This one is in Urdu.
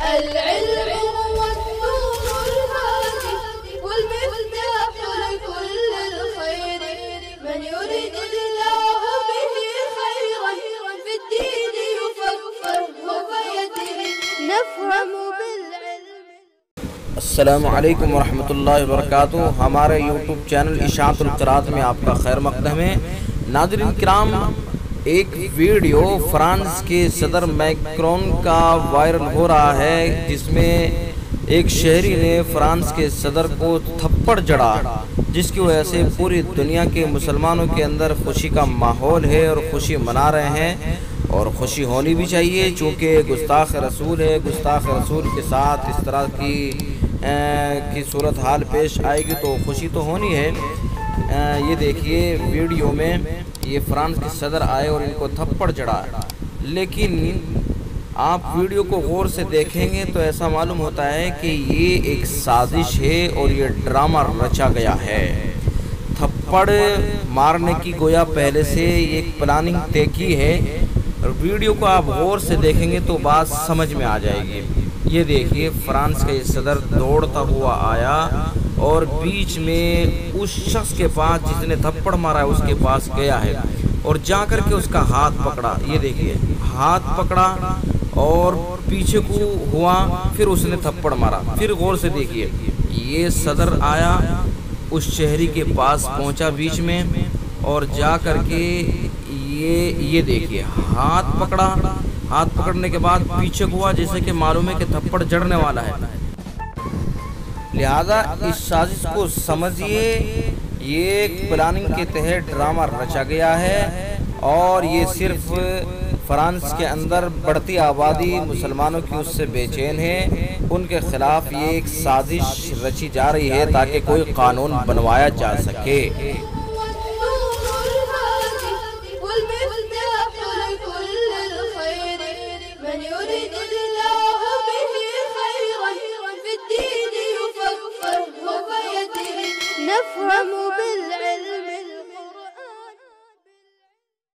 العلم والنور الهادي والمفتاح لكل الخير من يريد الله به خيرا في الدين يفقهه فيدري نفهم بالعلم. السلام علیکم ورحمۃ اللہ وبرکاتہ. ہمارے یوٹیوب چینل اشاعت القراءت میں آپ کا خیر مقدم ہے. ناظرین کرام، ایک ویڈیو فرانس کے صدر میکرون کا وائرل ہو رہا ہے، جس میں ایک شہری نے فرانس کے صدر کو تھپڑ جڑا، جس کی وجہ سے پوری دنیا کے مسلمانوں کے اندر خوشی کا ماحول ہے اور خوشی منا رہے ہیں، اور خوشی ہونی بھی چاہیے چونکہ گستاخ رسول ہے. گستاخ رسول کے ساتھ اس طرح کی صورتحال پیش آئے گی تو خوشی تو ہونی ہے. یہ دیکھیے ویڈیو میں یہ فرانس کے صدر آئے اور ان کو تھپڑ جڑا، لیکن آپ ویڈیو کو غور سے دیکھیں گے تو ایسا معلوم ہوتا ہے کہ یہ ایک سازش ہے اور یہ ڈرامہ رچا گیا ہے. تھپڑ مارنے کی گویا پہلے سے ایک پلاننگ طے کی ہے. ویڈیو کو آپ غور سے دیکھیں گے تو بات سمجھ میں آ جائے گی. یہ دیکھیے فرانس کا یہ صدر دوڑتا ہوا آیا اور بیچ میں اس شخص کے پاس جس نے تھپڑ مارا ہے اس کے پاس گیا ہے اور جا کر کے اس کا ہاتھ پکڑا. یہ دیکھیے ہاتھ پکڑا اور پیچھے کو ہوا، پھر اس نے تھپڑ مارا. پھر غور سے دیکھیے یہ صدر آیا، اس شہری کے پاس پہنچا بیچ میں اور جا کر کے یہ دیکھیے ہاتھ پکڑا. ہاتھ پکڑنے کے بعد پیچھے کو ہوا، جیسے کہ معلوم ہے کہ تھپڑ جڑنے والا ہے. لہذا اس سازش کو سمجھیے، یہ ایک پلاننگ کے تحت ڈرامہ رچا گیا ہے اور یہ صرف فرانس کے اندر بڑھتی آبادی مسلمانوں کی اس سے بے چین ہے، ان کے خلاف یہ ایک سازش رچی جا رہی ہے تاکہ کوئی قانون بنوایا جا سکے.